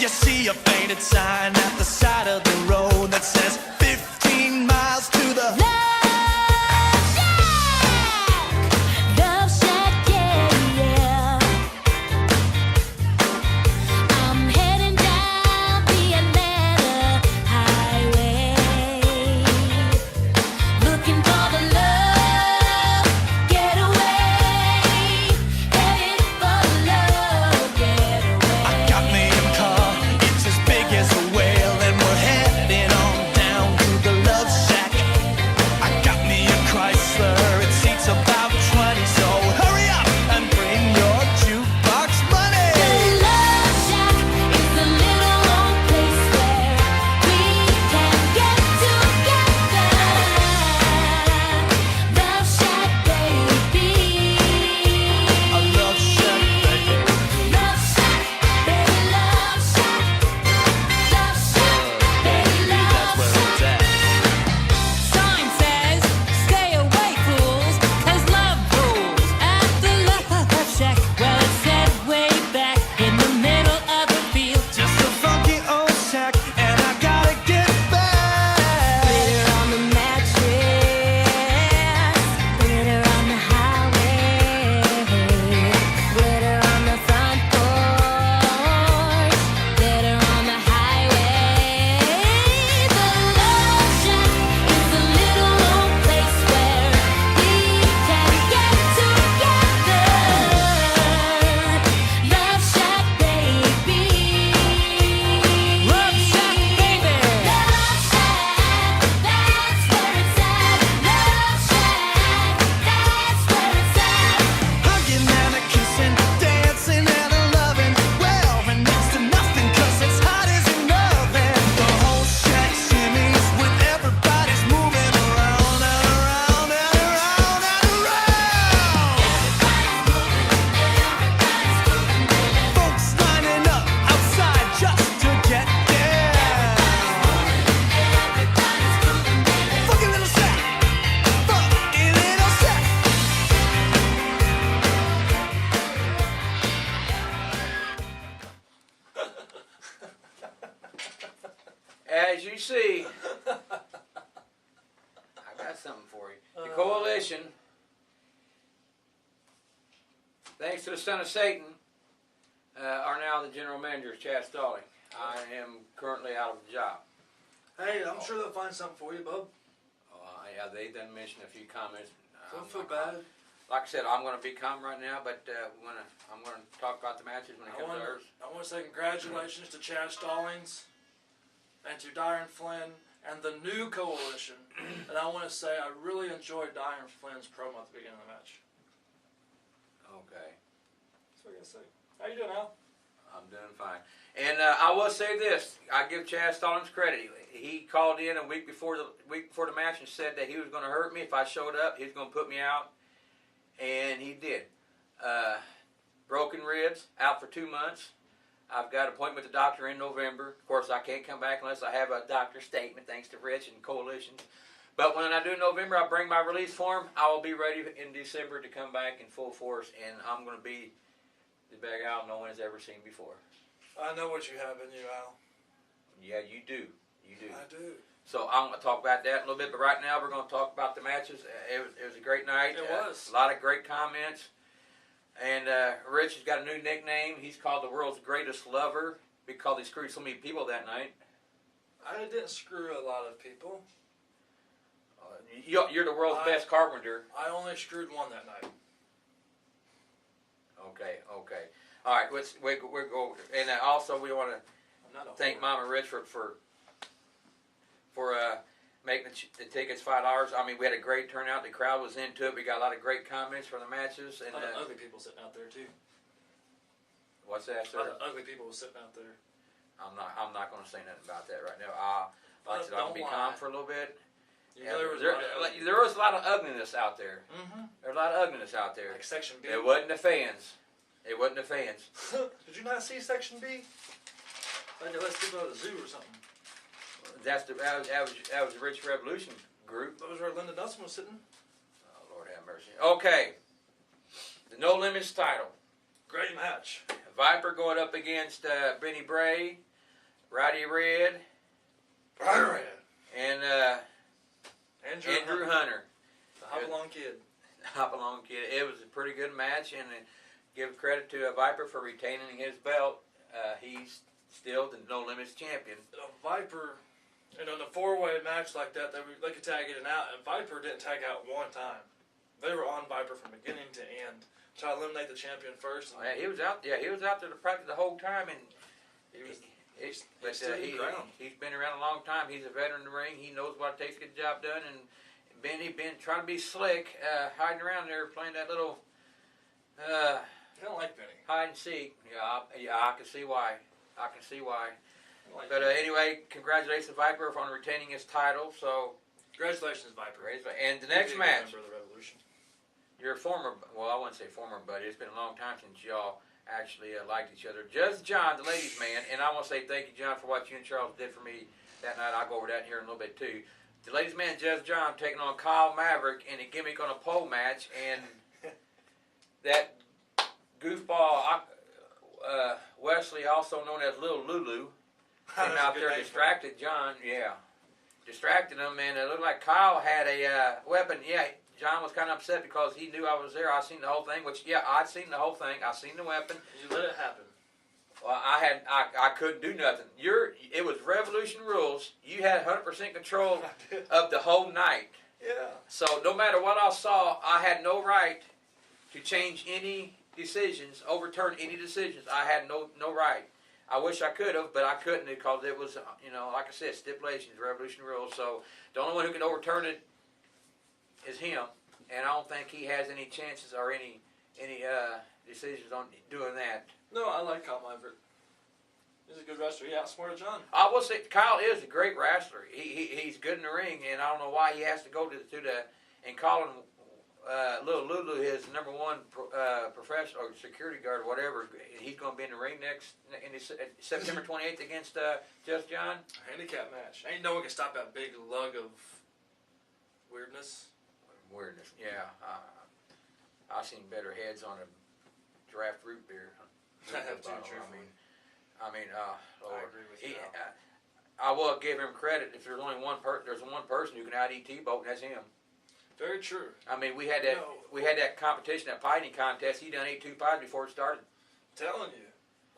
you see a painted sign at the side of the road that says 15 miles to the Love Shack! Love Shack, yeah, yeah. I'm heading down the Atlanta highway, looking for the love getaway, headed for the love getaway. I got me a car, it's as big as a whale, and we're heading on down to the Love Shack. I got me a Chrysler, it seats about 20, so hurry up and bring your jukebox money. The Love Shack is the little old place where we can get together. Love Shack, baby. A Love Shack, baby. Love Shack, baby, Love Shack. Love Shack, baby, That's Love where Shack. it's at. Sign says, stay away, fools, 'cause love rules at the Love Shack. Well, it's set way back in the middle of the field. Just a funky old shack, and I gotta get back. Glitter on the mattress, glitter on the highway, glitter on the front porch, glitter on the highway. The Love Shack is a little old place where we can get together. Love Shack, baby. Love Shack, baby. Love Shack, that's where it's at. Love Shack, that's where it's at. Hugging and a kissing, dancing and a loving. Well, and next to nothing, 'cause it's hot as an oven. The whole shack shimmies with everybody's moving around and around and around and around. Folks lining up outside just to get down. Funky little shack, funky little shack. As you see, I got something for you. The coalition, thanks to the son of Satan, are now the general manager of Chad Stalling. I am currently out of a job. Hey, I'm sure they'll find something for you, bub. Yeah, they done mentioned a few comments. Don't feel bad. Like I said, I'm going to be calm right now, but I'm going to talk about the matches when it comes to ours. I want to say congratulations to Chad Stallings and to Diron Flynn and the new coalition. And I want to say I really enjoyed Diron Flynn's promo at the beginning of the match. Okay. That's what I gotta say. How you doing, Al? I'm doing fine. And I will say this: I give Chad Stallings credit. He called in a week before the match and said that he was going to hurt me if I showed up. He was going to put me out, and he did. Broken ribs, out for 2 months. I've got an appointment with the doctor in November. Of course, I can't come back unless I have a doctor's statement, thanks to Rich and Coalition. But when I do in November, I bring my release form. I will be ready in December to come back in full force, and I'm going to be the big Al no one has ever seen before. I know what you have in you, Al. Yeah, you do. You do. I do. So I'm going to talk about that a little bit, but right now we're going to talk about the matches. It was a great night. It was. A lot of great comments. And Rich has got a new nickname. He's called the world's greatest lover because he screwed so many people that night. I didn't screw a lot of people. You're the world's best carpenter. I only screwed one that night. Okay. All right, we're go. And also we want to thank Mama Richard for making the tickets $5. I mean, we had a great turnout. The crowd was into it. We got a lot of great comments from the matches. And a lot of ugly people sitting out there too. What's that, A sir? lot of ugly people sitting out there. I'm not going to say nothing about that right now. Like I said, I'm going to be calm for a little bit. You know, There was a lot of ugliness out there. Mm-hmm. There's a lot of ugliness out there. Like Section B. It wasn't the fans. It wasn't the fans. Did you not see Section B? Like they let people out of the zoo or something. That was the Rich Revolution group. That was where Linda Nelson was sitting. Oh, Lord have mercy. Okay. The No Limits title. Great match. Viper going up against Benny Bray. Roddy Red, and Andrew Hunter. The Hopalong Kid. Hopalong Kid. It was a pretty good match, and give credit to Viper for retaining his belt. He's still the No Limits champion. Viper, in a four-way match like that, they could tag in and out, and Viper didn't tag out one time. They were on Viper from beginning to end, trying to eliminate the champion first. And He was out. Yeah, he was out there to practice the whole time, and he's been around a long time. He's a veteran in the ring. He knows what it takes to get the job done, and Benny been trying to be slick, hiding around there playing that little I don't like Benny. hide and seek. Yeah, I can see why. I can see why. I don't like But Benny. anyway, congratulations Viper on retaining his title. So, Congratulations, Viper. and the next Big match, member of the Revolution. your former, well, I wouldn't say former buddy. It's been a long time since y'all actually liked each other. Just John, the ladies' man, and I want to say thank you, John, for what you and Charles did for me that night. I'll go over that here in a little bit too. The ladies' man, Just John, taking on Kyle Maverick in a gimmick on a pole match, and that goofball Wesley, also known as Little Lulu, came out there, distracted John. Yeah, distracted him, and it looked like Kyle had a weapon. Yeah, John was kind of upset because he knew I was there. I seen the whole thing, which I'd seen the whole thing. I seen the weapon. You let it happen. Well, I couldn't do nothing. It was Revolution rules. You had 100% control of the whole night. Yeah. So no matter what I saw, I had no right to change any decisions, overturn any decisions. I had no right. I wish I could have, but I couldn't because it was, like I said, stipulations, Revolution rules. So the only one who can overturn it is him, and I don't think he has any chances or any decisions on doing that. No, I like Kyle Maverick. He's a good wrestler. He outsmarted John. I will say Kyle is a great wrestler. He's good in the ring, and I don't know why he has to go to the and calling Little Lulu his number one professional or security guard or whatever. He's going to be in the ring September 28th against Just John. Handicap match. Ain't no one can stop that big lug of weirdness. Weirdness, yeah. I've seen better heads on a draft root beer. I have too, bottle. truthfully. Lord. I agree with you. I will give him credit. If there's only one person who can out-eat T-Boat, and that's him. Very true. I mean, we had that competition, that fighting contest. He done ate 2 pies before it started. Telling you,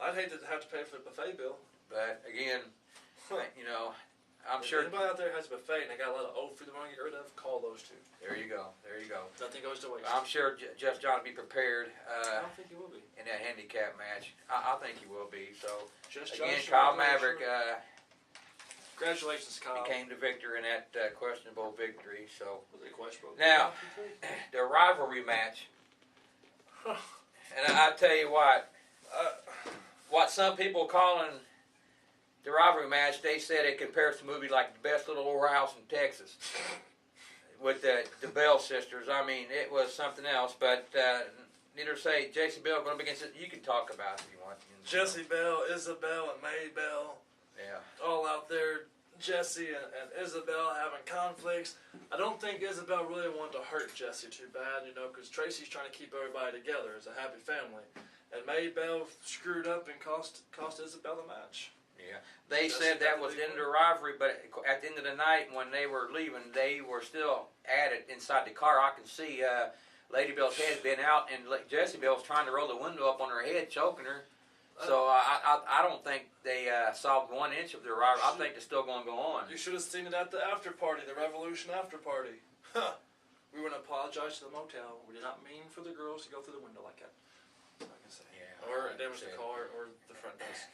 I'd hate to have to pay for the buffet bill. But again, I'm sure. Anybody out there has a buffet and they got a lot of old food they want to get rid of, call those two. There you go. Nothing goes to waste. I'm sure Just John will be prepared I don't think he will be. in that handicap match. I think he will be. So Just again, John, Kyle Maverick congratulations, Kyle. became the victor in that questionable victory. So Was it questionable? now the rivalry match, and I tell you what some people calling the rivalry match, they said it compares to a movie like The Best Little Old House in Texas with the Bell sisters. I mean, it was something else. But neither say Jessie Bell going to be against it. You can talk about it if you want. Jessie Bell, Isabel, and May Bell. Yeah. All out there. Jessie and Isabel having conflicts. I don't think Isabel really wanted to hurt Jessie too bad, because Tracy's trying to keep everybody together as a happy family. And May Bell screwed up and cost Isabel the match. Yeah. They said that was the end of the rivalry, but at the end of the night when they were leaving, they were still at it inside the car. I can see Lady Bell's head been out, and Jessie Bell's trying to roll the window up on her head, choking her. So I don't think they solved 1 inch of their rivalry. I think they're still going to go on. You should have seen it at the after party, the Revolution after party. We want to apologize to the motel. We did not mean for the girls to go through the window like that. I can say. Yeah, Or damage the car or the front desk.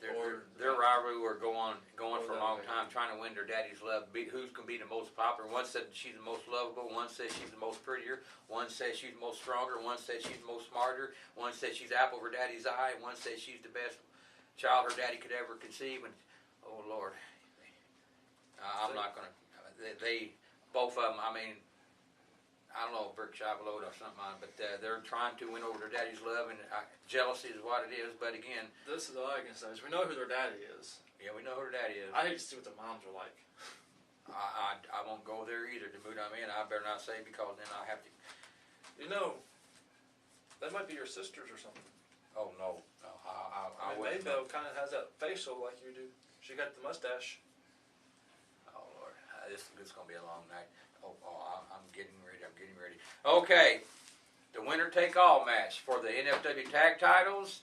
Their rivalry were going for a long time, trying to win their daddy's love. Who's going to be the most popular? One said she's the most lovable. One says she's the most prettier. One says she's the most stronger. One says she's the most smarter. One says she's apple of her daddy's eye. One says she's the best child her daddy could ever conceive. And oh Lord, I'm not going to. They both of them. I mean, I don't know, Brick Chavalot or something, but they're trying to win over their daddy's love, and jealousy is what it is. But again, this is all I can say is we know who their daddy is. yeah, we know who their daddy is. I hate to see what the moms are like. I won't go there either. The mood I'm in, I better not say because then I'll have to. They might be your sisters or something. Oh no, I May wouldn't. Bell kind of has that facial like you do. She got the mustache. Oh Lord, this is gonna be a long night. I'm getting ready. I'm getting ready. Okay, the winner take all match for the NFW tag titles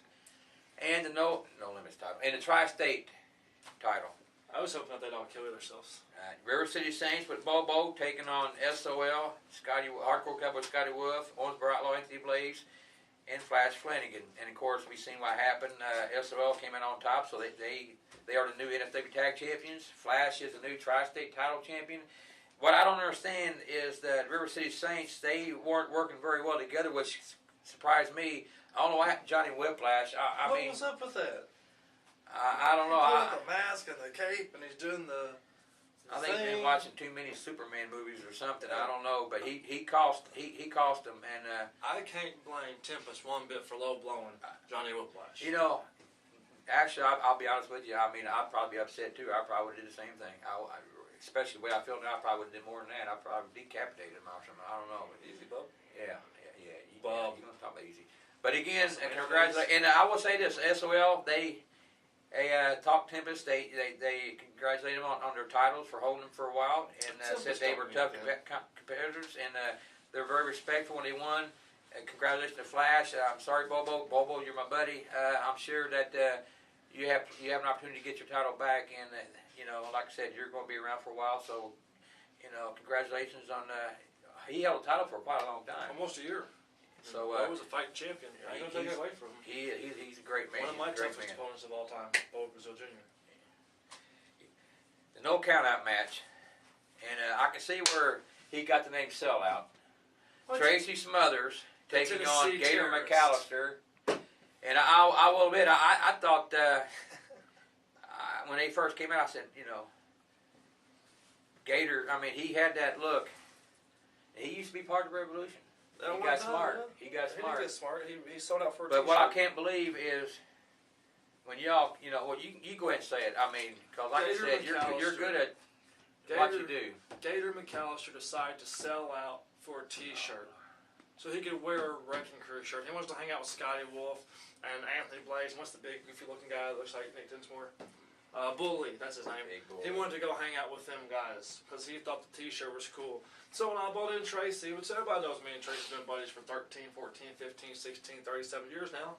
and the no limits title and the tri-state title. I was hoping that they'd all kill themselves. River City Saints with Bobo taking on SOL, Hardcore Cowboy Scotty Wolf, Owensboro Outlaw Anthony Blaze, and Flash Flanagan. And of course, we seen what happened. SOL came in on top, so they are the new NFW Tag Champions. Flash is the new Tri-State Title Champion. What I don't understand is that River City Saints, they weren't working very well together, which surprised me. I don't know what happened to Johnny Whiplash. I What mean, was up with that? I don't know. He put on the mask and the cape, and he's doing the I think he's thing. been watching too many Superman movies or something. I don't know, but he cost him, and I can't blame Tempest one bit for low blowing Johnny Whiplash. you know, actually, I'll be honest with you. I mean, I'd probably be upset too. I probably would have did the same thing. Especially the way I feel now, I probably would have did more than that. I probably decapitated him or something. I don't know. Easy, bub. Yeah. Bob. You don't talk about easy. But again, congratulations. And I will say this: SOL, they talked Tempest. They congratulated them on their titles for holding them for a while, and said they were tough competitors, and they're very respectful when they won. Congratulations to Flash. I'm sorry, Bobo. Bobo, you're my buddy. I'm sure that you have an opportunity to get your title back, and you know, like I said, you're going to be around for a while. So, you know, congratulations on. He held a title for quite a long time. Almost a year. So I was a fighting champion. I ain't gonna take it away from him. He's a great man. One of my He's a great toughest man. opponents of all time, Bo Brazil Jr. The no count out match, and I can see where he got the name Sellout. Tracy Smothers taking on Tennessee Gator terrorist. McAllister, and I will admit I thought when they first came out, I said, you know, Gator. I mean, he had that look. He used to be part of the Revolution. He got smart. He got smart. He got smart. He sold out for a But what I t-shirt. can't believe is when y'all, you know, well, you go ahead and say it. I mean, because like Gator I said, you're good at what you do. Gator McAllister decided to sell out for a t-shirt. So he could wear a Wrecking Crew shirt. He wants to hang out with Scotty Wolf and Anthony Blaze. What's the big, goofy-looking guy that looks like Nick Dinsmore? Bully, that's his name. Big Bully. He wanted to go hang out with them guys because he thought the t-shirt was cool. So when I bought in Tracy, which everybody knows me and Tracy's been buddies for 13, 14, 15, 16, 37 years now.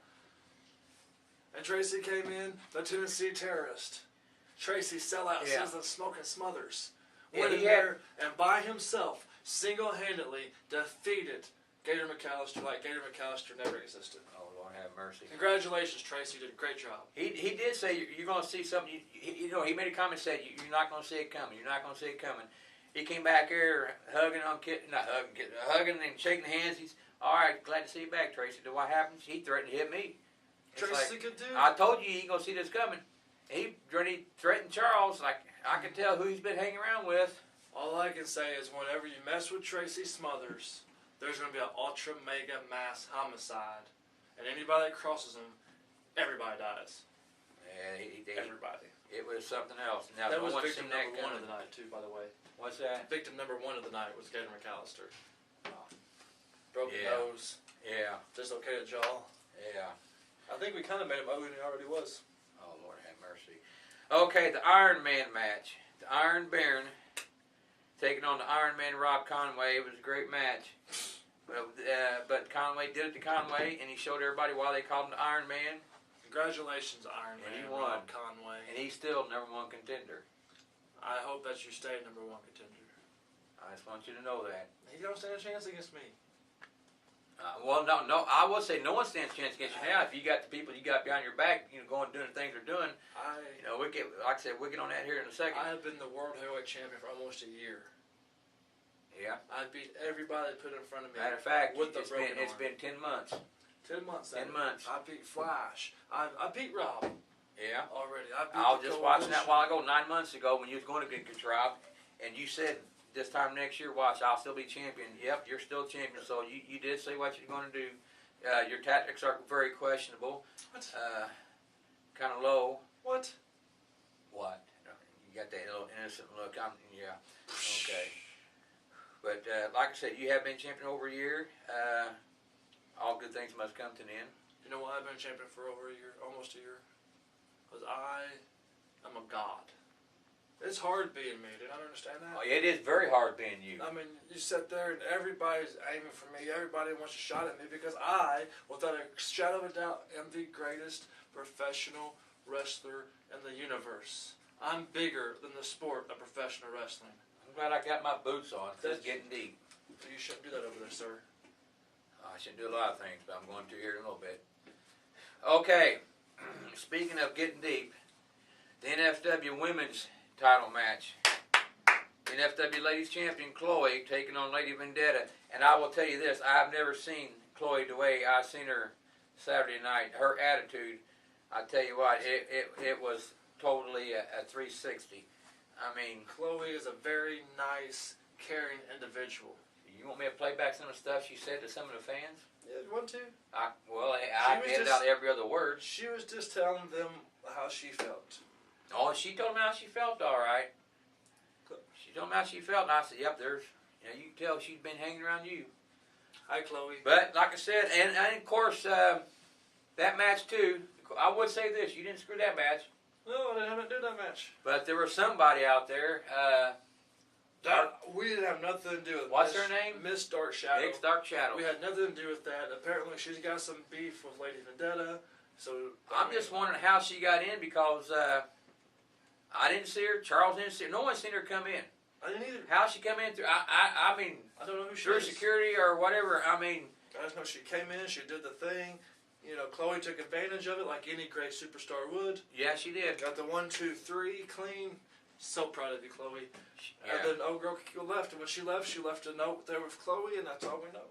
And Tracy came in, the Tennessee terrorist. Tracy sellout, Yeah. Sizzling, Smoking Smothers. Yeah, Went in he had- there and by himself, single-handedly defeated Gator McAllister like Gator McAllister never existed. Oh, Lord have mercy. Congratulations, Tracy. You did a great job. He did say you're going to see something. You know, he made a comment said you're not going to see it coming. You're not going to see it coming. He came back here hugging and shaking hands. He's all right. Glad to see you back, Tracy. Then what happens? He threatened to hit me. It's Tracy like, could do. I told you he ain't gonna see this coming. He threatened Charles. Like I can tell who he's been hanging around with. All I can say is whenever you mess with Tracy Smothers, there's going to be an ultra mega mass homicide. And anybody that crosses him, everybody dies. Yeah, Everybody. it was something else. Now That no was one's victim seen that number one of coming. the night, too, by the way. What's that? Victim number one of the night was Gator McAllister. Oh. Broken Yeah. nose, Yeah, dislocated jaw. yeah. I think we kind of made him ugly than he already was. Oh, Lord have mercy. Okay, the Iron Man match. The Iron Baron taking on the Iron Man Rob Conway. It was a great match. But Conway did it to Conway, and he showed everybody why they called him the Iron Man. Congratulations, Iron And he Man, won. Rob Conway. And he's still #1 contender. I hope that you stay #1 contender. I just want you to know that. He don't stand a chance against me. Well, no. I will say no one stands a chance against you now. If you got the people you got behind your back, you know, going and doing the things they're doing. You know, like I said, we'll get on that here in a second. I have been the world heavyweight champion for almost a year. Yeah. I beat everybody that put in front of me. Matter of fact, with the it's broken been arm. 10 months. 10 months. 10 months. I beat Flash. I beat Rob Yeah. already. I beat I was the just watching that Coalition. while ago, 9 months ago, when you was going to get Rob, and you said this time next year, watch, I'll still be champion. Yep, you're still champion. So you did say what you're going to do. Your tactics are very questionable. What? Kind of low. What? What? You got that little innocent look. Yeah. Okay. But like I said, you have been champion over a year. All good things must come to an end. You know why I've been champion for over a year, almost a year? Because I I'm a god. It's hard being me, dude. I don't understand that. Oh, it is very hard being you. I mean, you sit there and everybody's aiming for me. Everybody wants a shot at me because I, without a shadow of a doubt, am the greatest professional wrestler in the universe. I'm bigger than the sport of professional wrestling. I'm glad I got my boots on. It's getting deep. You shouldn't do that over there, sir. I should do a lot of things, but I'm going to here in a little bit. Okay, speaking of getting deep, the NFW Women's title match. NFW Ladies Champion Chloe taking on Lady Vendetta. And I will tell you this, I've never seen Chloe the way I seen her Saturday night. Her attitude, I tell you what, it was totally a 360. I mean, Chloe is a very nice, caring individual. you want me to play back some of the stuff she said to some of the fans? Yeah, you want to? I She was edited just- out every other word. She was just telling them how she felt. Oh, she told me how she felt, all right. She told me how she felt, and I said, yep, you can tell she's been hanging around you. Hi, Chloe. But, like I said, and of course, that match, too, I would say this, you didn't screw that match, No, I didn't do that match. but there was somebody out there, We didn't have nothing to do with What's her name? Miss Dark Shadow. Big Dark Shadow. We had nothing to do with that. Apparently, she's got some beef with Lady Vendetta. So I'm just wondering how she got in, because I didn't see her, Charles didn't see her, no one seen her come in. I didn't either. How she come in through, I mean, I don't know who she through is. security or whatever, I mean, I just know she came in, she did the thing. You know, Chloe took advantage of it like any great superstar would. yeah, she did. Got the 1, 2, 3 clean. So proud of you, Chloe. Yeah. And then old girl left, and when she left a note there with Chloe, and that's all we know.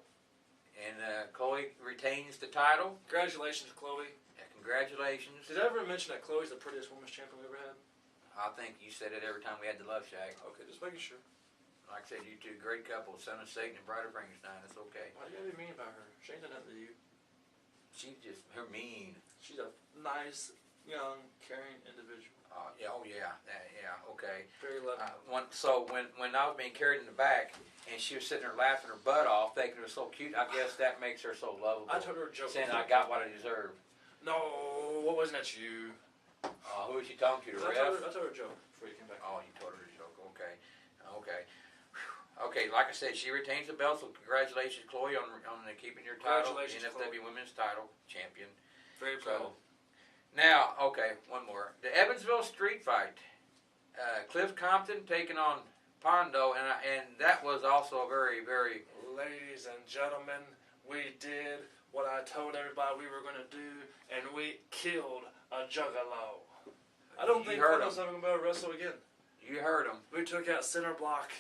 And Chloe retains the title. Congratulations, Chloe. Yeah, congratulations. Did I ever mention that Chloe's the prettiest women's champion we ever had? I think you said it every time we had the Luv Shak. Okay, just making sure. Like I said, you two great couple, son of Satan and bride of Frankenstein. It's okay. What do you gotta be mean about her? She ain't done nothing to you. She's just her mean. She's a nice, young, caring individual. Yeah, oh yeah, okay. Very loving. So when I was being carried in the back and she was sitting there laughing her butt off, thinking it was so cute, I guess that makes her so lovable. I told her a joke. Saying I got what I deserved. No, what wasn't that you? Who was she talking to? The I ref? told her a joke before you came back. Oh, you told her a joke. Okay. Okay, like I said, she retains the belt, so congratulations, Chloe, on keeping your title, Congratulations, NFW Women's title champion. Very proud. So, now, okay, one more. The Evansville Street Fight. Cliff Compton taking on Pondo, and that was also a very, very... Ladies and gentlemen, we did what I told everybody we were going to do, and we killed a juggalo. I don't You think heard Pondo's ever going to be able to wrestle again. You heard him. We took out center block,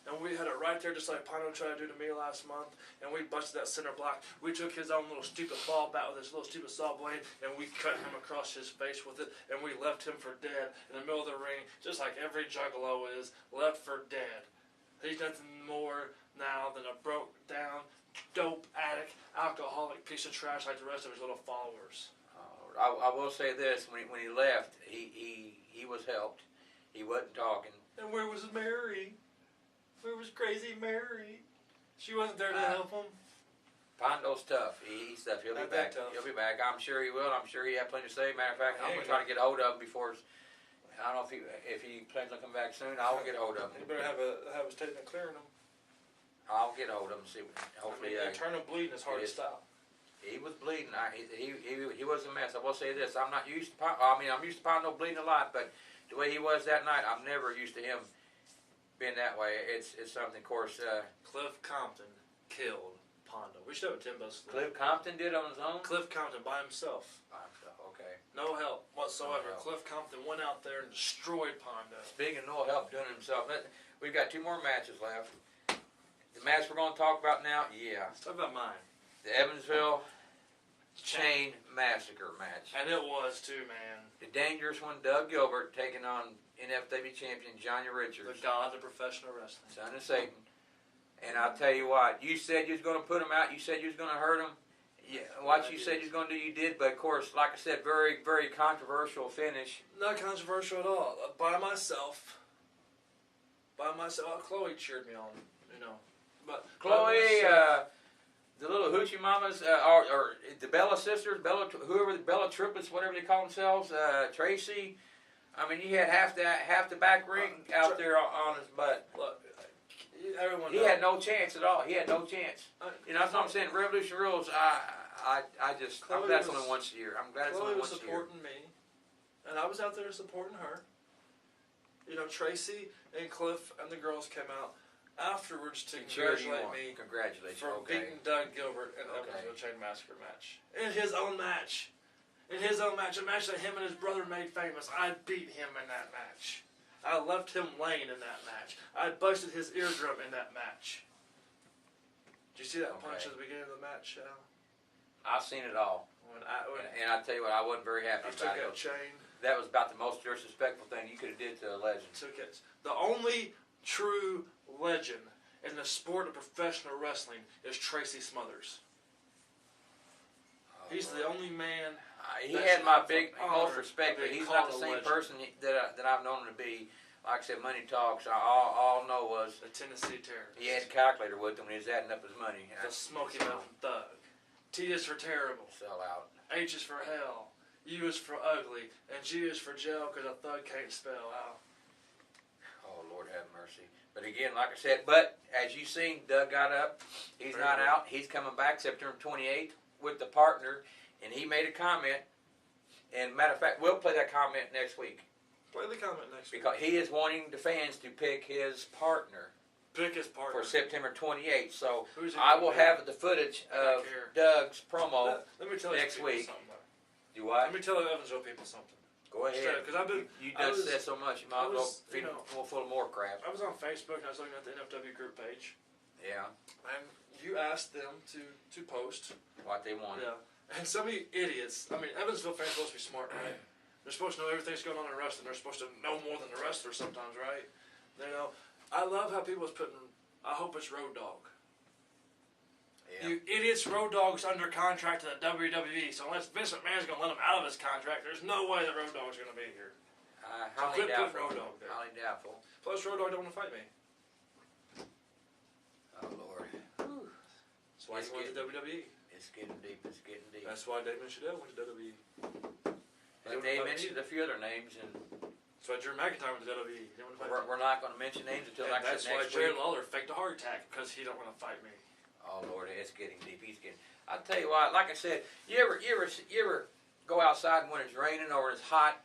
and we had it right there just like Pondo tried to do to me last month, and we busted that center block. We took his own little stupid ball bat with his little stupid saw blade, and we cut him across his face with it, and we left him for dead in the middle of the ring, just like every juggalo is, left for dead. He's nothing more now than a broke down, dope addict, alcoholic piece of trash like the rest of his little followers. I will say this, when he left, he was helped. He wasn't talking. And where was Mary? Where was crazy Mary? She wasn't there to help him. Pondo's tough. He's tough. He'll be Not back. that tough. He'll be back. I'm sure he will. I'm sure he had plenty to say. Matter of fact, I'm going to try to get a hold of him before. I don't know if he plans on coming back soon. I'll get a hold of him. You better have a statement clearing him. I'll get a hold of him and see. Hopefully, internal bleeding is hard to it is. stop. he was bleeding. He was a mess. I will say this: I'm not used to. I'm used to Pondo bleeding a lot, but the way he was that night, I'm never used to him being that way. It's something. Of course, Cliff Compton killed Pondo. We should have a Timbo salute. Cliff Compton did on his own. Cliff Compton by himself. Okay. No help whatsoever. No help. Cliff Compton went out there and destroyed Pondo. Speaking of no help doing it himself, we've got 2 more matches left. The match we're going to talk about now, Let's talk about mine. the Evansville Chain Massacre match. And it was too, man. The dangerous one, Doug Gilbert, taking on NFW champion Johnny Richards, The god of professional wrestling. son of Satan. And I'll tell you what, you said you was going to put him out. You said you was going to hurt him. Yeah, what you said you was going to do, you did. But of course, like I said, very, very controversial finish. Not controversial at all. By myself. Chloe cheered me on, But Chloe, by myself, the little hoochie mamas, or the Bella sisters, whoever the Bella triplets, whatever they call themselves, Tracy, I mean, he had half the back ring out there on his butt. Look, everyone He knows. had no chance at all. He had no chance. You know, that's what I'm saying. Revolution Rules. I'm Chloe glad it's was- only once a year. I'm glad it's Chloe only was once a year. supporting me, and I was out there supporting her. You know, Tracy and Cliff and the girls came out afterwards to And cheered you congratulate on. me Congratulations. for Okay. beating Doug Gilbert in the Okay. Evansville Chain Massacre match. In his own match. In his own match. A match that him and his brother made famous. I beat him in that match. I left him laying in that match. I busted his eardrum in that match. Did you see that punch Okay. at the beginning of the match, Al? I've seen it all. When And I tell you what, I wasn't very happy I took about that it. chain, That was about the most disrespectful thing you could have did to a legend. took it. The only true legend in the sport of professional wrestling is Tracy Smothers. He's the only man. He that had should my have big the most honor respect, of but being he's not called the a same legend. person that I've known him to be. Like I said, money talks. All I know was The Tennessee Terrorist. he had a calculator with him when he was adding up his money. The Smoky Mountain Thug. T is for terrible. Sell out. H is for hell. U is for ugly. And G is for jail because a thug can't spell out. Oh, Lord have mercy. But again, like I said, but as you seen, Doug got up. He's Very not good. out. He's coming back September 28th with the partner, and he made a comment. And matter of fact, we'll play that comment next week Play the comment next week. because he is wanting the fans to pick his partner Pick his partner. for September 28th. So Who's he I gonna will pick? have the footage I don't of care. Doug's promo. Let me tell you next people week. something. Do what? Let me tell the Evansville people something. Go ahead. Straight up, 'cause I've been- You I done was- said so much. You I might as well was, feed you him know- full of more crap. I was on Facebook and I was looking at the NFW group page. Yeah. And you asked them to post. What they want. Yeah. And some of you idiots, I mean, Evansville fans are supposed to be smart, right? They're supposed to know everything's going on in wrestling. They're supposed to know more than the wrestlers sometimes, right? You know, I love how people was putting, I hope it's Road Dogg. Yeah. You idiots, Road Dogg's under contract to the WWE, so unless Vince McMahon's going to let him out of his contract, there's no way that Road Dogg's going to be here. Highly Quit putting doubtful. Road Dogg there. Highly doubtful. Plus, Road Dogg don't want to fight me. Oh, Lord. That's why It's he went to WWE. It's getting deep. It's getting deep. That's why Damon Shadell went to WWE. But they mentioned a few other names, and That's why Drew McIntyre went to WWE. He didn't want to fight me. we're not going to mention names until And like that's why next Jerry week. Lawler faked a heart attack because he don't want to fight me. Oh, Lord, it's getting deep. He's getting. I'll tell you what. Like I said, you ever go outside when it's raining or it's hot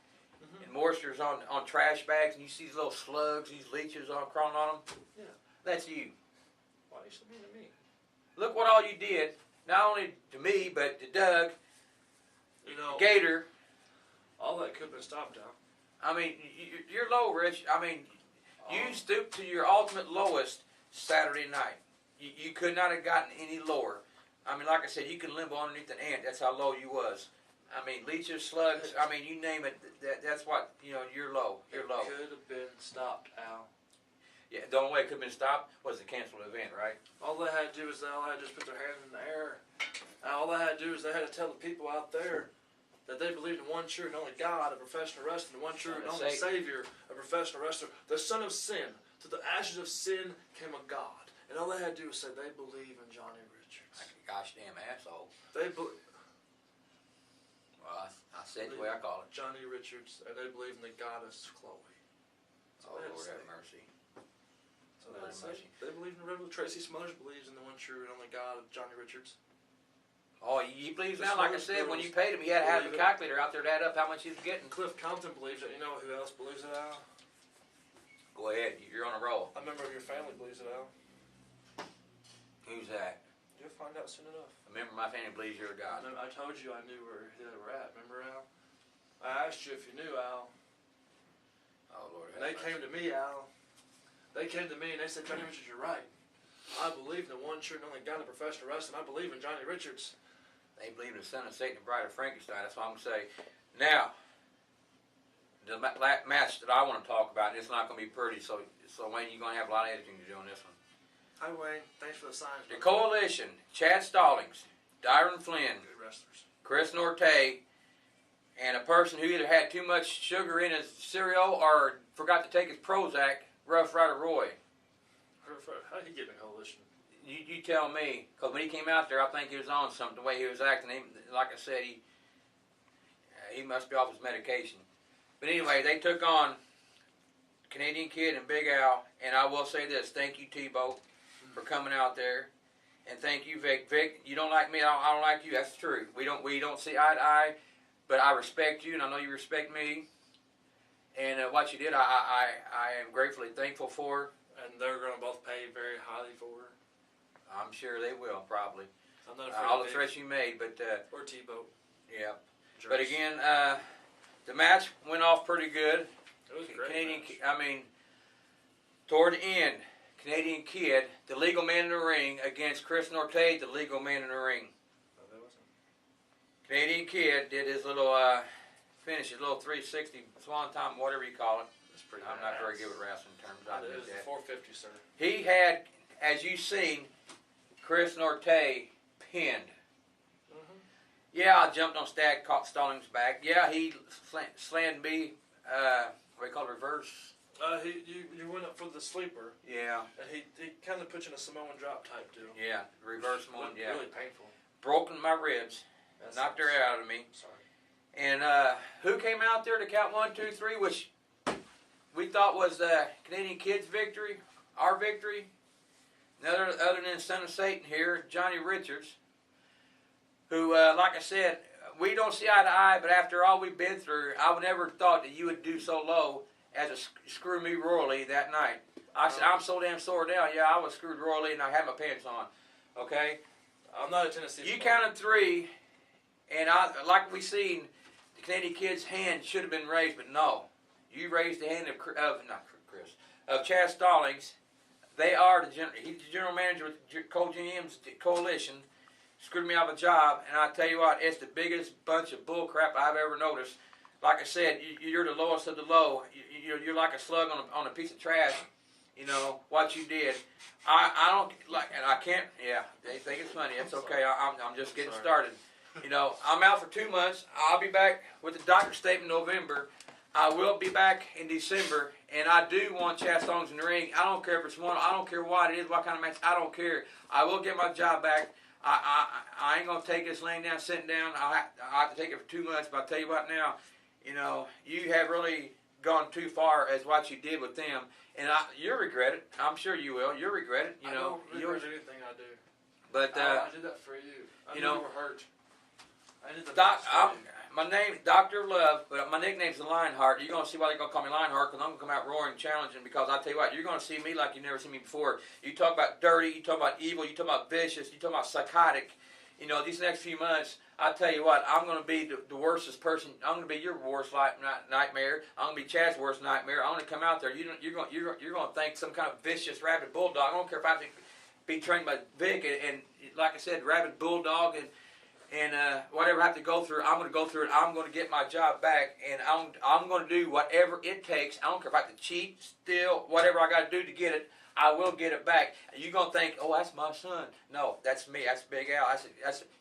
and moisture's on trash bags, and you see these little slugs, these leeches on crawling on them? Yeah. That's you. Why are you so mean to me? Look what all you did. Not only to me, but to Doug, You know, Gator. all that could have been stopped now. I mean, you're low, Rich. I mean, you stooped to your ultimate lowest Saturday night. You could not have gotten any lower. I mean, like I said, you can limbo underneath an ant. That's how low you was. I mean, leeches, slugs. I mean, you name it. That's what you're low. You're low. It could have been stopped, Al. Yeah. The only way it could have been stopped was to cancel the event, right? All they had to do is just put their hand in the air. And all they had to do is they had to tell the people out there that they believed in one true and only God of professional wrestling, one true and Son of only Satan. Savior of professional wrestling, the Son of Sin. To the ashes of sin came a God. And all they had to do was say they believe in Johnny Richards. Like a gosh damn asshole. They believe Well, I said the way I call it. Johnny Richards, and they believe in the goddess Chloe. Oh, what they had to Lord say. have mercy. So they, Lord say, mercy. they believe in the Reverend Tracy Smothers believes in the one true and only God of Johnny Richards. Oh, you believes The now? Like I Smothers said, when girls you paid him, you had to have the believe it. calculator out there to add up how much he was getting. And Cliff Compton believes it. You know who else believes it, Al? Go ahead. You're on a roll. A member of your family believes it, Al. Who's that? You'll find out soon enough. Remember, my family believes you're a god. I told you I knew where they were at. Remember, Al? I asked you if you knew, Al. Oh, Lord And they have came mercy. to me, Al. They came to me and they said, Johnny Richards, you're right. I believe in the one true and only God of professional wrestling. I believe in Johnny Richards. They believe in the son of Satan, the bride of Frankenstein. That's what I'm going to say. Now, the match that I want to talk about, it's not going to be pretty, so Wayne, you're going to have a lot of editing to do on this one. Hi, Wayne. Thanks for the signs. The brother. Coalition, Chad Stallings, Dyron Flynn, Good wrestlers. Chris Norte, and a person who either had too much sugar in his cereal or forgot to take his Prozac, Rough Rider Roy. How did he get in the coalition? You tell me, because when he came out there, I think he was on something, the way he was acting. Like I said, he must be off his medication. But anyway, they took on Canadian Kid and Big Al, and I will say this: thank you, Tebow, for coming out there, and thank you, Vic. Vic, you don't like me, I don't like you. That's true. We don't see eye to eye, but I respect you, and I know you respect me. And what you did, I am gratefully thankful for. And they're going to both pay very highly for her. I'm sure they will, probably. I'm not afraid All of the Vic threats you made, but or Tebow. yeah. Jerks. But again, the match went off pretty good. It was a great Canadian, match. I mean, toward the end, Canadian Kid, the legal man in the ring, against Chris Norte, the legal man in the ring. No, that wasn't. Canadian Kid did his little finish, his little 360 swan time, whatever you call it. It's pretty I'm not very good with wrestling terms. I It admit was that. 450, sir. He had, as you've seen, Chris Norte pinned. Mm-hmm. Yeah, I jumped on Stallings' back. Yeah, he slammed me. What do you call it, reverse? You went up for the sleeper, Yeah, and he kind of put you in a Samoan drop type deal. yeah, reverse one. Yeah, Really painful. broken my ribs, That knocked her sucks. out of me. Sorry. And who came out there to count 1, 2, 3, which we thought was the Canadian Kid's victory, our victory. Other than Son of Satan here, Johnny Richards, who, like I said, we don't see eye to eye, but after all we've been through, I would never thought that you would do so low as a screw me royally that night. I said, I'm so damn sore down. Yeah, I was screwed royally and I had my pants on. Okay? I'm not a Tennessee. You fan. counted 3, and like we seen, the Canadian Kid's hand should have been raised, but no. You raised the hand of Chad Stallings. They are he's the general manager with Cole GM's coalition. Screwed me out of a job, and I tell you what, it's the biggest bunch of bull crap I've ever noticed. Like I said, you're the lowest of the low. You're like a slug on a piece of trash. You know what you did. I don't like, and I can't. Yeah, they think it's funny. It's okay. I'm just getting started. You know, I'm out for 2 months. I'll be back with the doctor's statement in November. I will be back in December, and I do want Chad Stallings in the ring. I don't care if it's one. I don't care what it is, what kind of match. I don't care. I will get my job back. I ain't gonna take this laying down, sitting down. I have to take it for 2 months. But I tell you what, now, you know, you have really gone too far as what you did with them, and you'll regret it. I'm sure you will. You'll regret it. You know, I don't regret anything I do. But I did that for you. I you knew know, you were hurt. I did the Doc, best for you. my name's Dr. Love, but my nickname's the Lionheart. You're going to see why they're going to call me Lionheart, because I'm going to come out roaring, challenging, because I tell you what, you're going to see me like you've never seen me before. You talk about dirty, you talk about evil, you talk about vicious, you talk about psychotic. You know, these next few months, I tell you what, I'm going to be the worstest person. I'm going to be your worst nightmare. I'm going to be Chad's worst nightmare. I'm going to come out there. You're going to think some kind of vicious rabid bulldog. I don't care if I have to be trained by Vic and like I said, rabid bulldog and whatever I have to go through, I'm going to go through it. I'm going to get my job back, and I'm going to do whatever it takes. I don't care if I have to cheat, steal, whatever I got to do to get it. I will get it back. You're going to think, oh, that's my son. No, that's me. That's Big Al.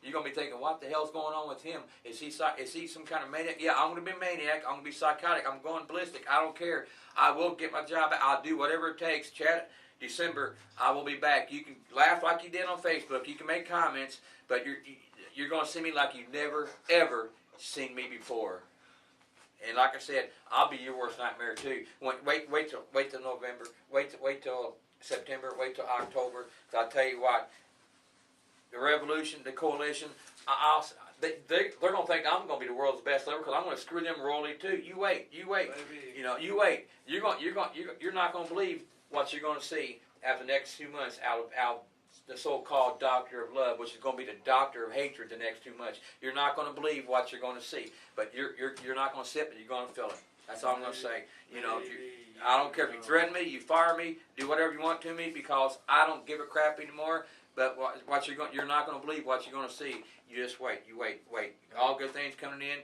You're going to be thinking, what the hell's going on with him? Is he some kind of maniac? Yeah, I'm going to be maniac. I'm going to be psychotic. I'm going ballistic. I don't care. I will get my job back. I'll do whatever it takes. Chad, December, I will be back. You can laugh like you did on Facebook. You can make comments, but you're going to see me like you've never, ever seen me before. And like I said, I'll be your worst nightmare too. Wait till November. Wait till September. Wait till October. So I'll tell you what, the revolution, the coalition, they're going to think I'm going to be the world's best lever, because I'm going to screw them royally too. You wait. Maybe. You know, you wait. You're not going to believe what you're going to see after the next 2 months out of the so-called doctor of love, which is going to be the doctor of hatred the next 2 months. You're not going to believe what you're going to see, but you're not going to sit, but you're going to feel it. That's all I'm going to say. You know, I don't care if you threaten me, you fire me, do whatever you want to me, because I don't give a crap anymore. But you're not going to believe what you're going to see. You just wait. You wait. All good things coming in.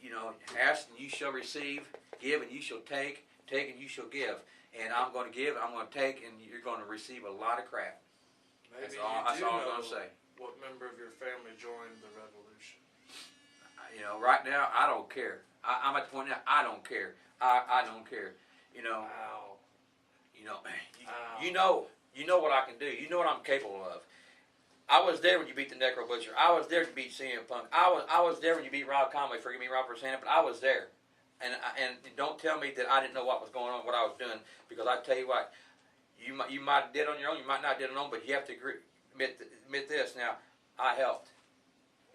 You know, ask and you shall receive, give and you shall take and you shall give. And I'm going to give, I'm going to take, and you're going to receive a lot of crap. Maybe That's all I'm going to say. What member of your family joined the revolution? You know, right now, I don't care. I'm at the point now, I don't care. I don't care. You know, Wow. you know what I can do. You know what I'm capable of. I was there when you beat the Necro Butcher. I was there to beat CM Punk. I was there when you beat Rob Conway. Forgive me, Rob, for saying it, but I was there. and don't tell me that I didn't know what was going on, what I was doing, because I tell you what, you might have did on your own, you might not did on your own, but you have to admit this. Now, I helped,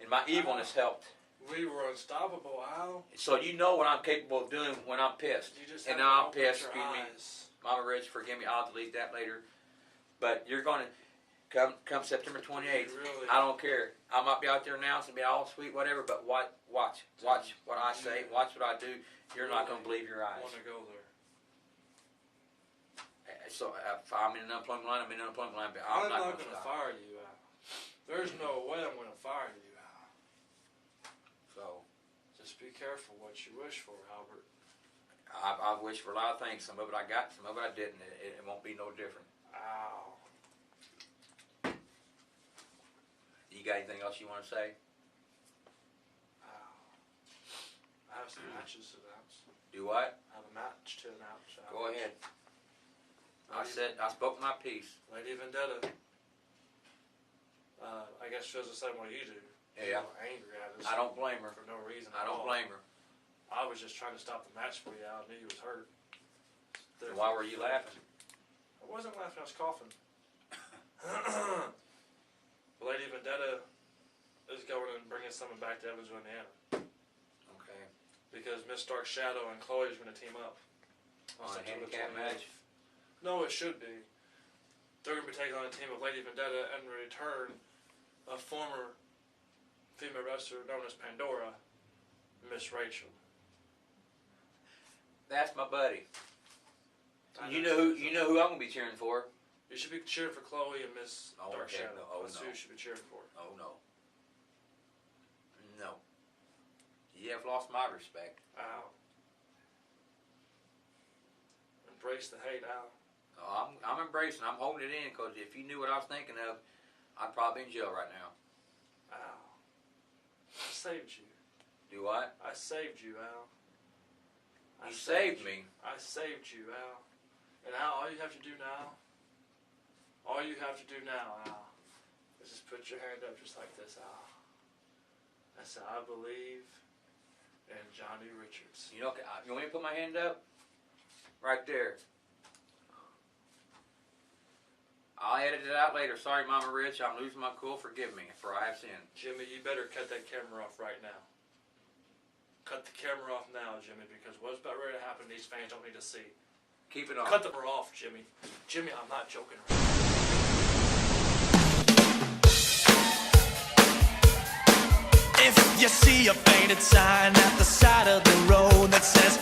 and my evilness helped. We were unstoppable, Al. So you know what I'm capable of doing when I'm pissed. You just And have now to I'm open pissed. your Excuse me, eyes. Mama Rich, forgive me. I'll delete that later. But you're going to come September 28th. Really? I don't care. I might be out there announcing, be all sweet, whatever. But watch what I say. Watch what I do. You're not going to believe your I eyes. want to go there. So if I'm in an unemployment line, I'm in an unemployment line. But I'm I'm not not going going to to stop. fire you, Al. There's no way I'm going to fire you, Al. So Just be careful what you wish for, Albert. I wish for a lot of things. Some of it I got, some of it I didn't. It won't be no different. Ow. You got anything else you want to say? Ow. I have some matches to announce. Do what? I have a match to announce. Al. Go ahead. I spoke my piece. Lady Vendetta. I guess she feels the same way you do. Yeah. You're angry at us. I don't blame her. For no reason. I at don't all. blame her. I was just trying to stop the match for you. I knew you was hurt. So why were you laughing? I wasn't laughing. I was coughing. Lady Vendetta is going and bringing someone back to Evansville, Indiana, Okay. because Miss Dark Shadow and Chloe is going to team up. On a September handicap 28th. match? No, it should be. They're going to be taking on a team of Lady Vendetta and in return a former female wrestler known as Pandora, Miss Rachel. That's my buddy. I You know she's who I'm gonna be cheering for? You should be cheering for Chloe and Miss Oh, Dark heck Shadow. no. Oh, That's no. who you should be cheering for. Oh no. No. You have lost my respect. Ow. Embrace the hate, Al. Oh, I'm embracing. I'm holding it in because if you knew what I was thinking of, I'd probably be in jail right now. Ow. I saved you. Do what? I saved you, Al. You saved me. I saved you, Al. And Al, all you have to do now, Al, is just put your hand up just like this, Al. I said, I believe in Johnny Richards. You know, you want me to put my hand up? Right there. I'll edit it out later. Sorry, Mama Rich. I'm losing my cool. Forgive me, for I have sinned. Jimmy, you better cut that camera off right now. Cut the camera off now, Jimmy, because what's about ready to happen, these fans don't need to see. Keep it on. Cut the camera off, Jimmy. Jimmy, I'm not joking. If you see a painted sign at the side of the road that says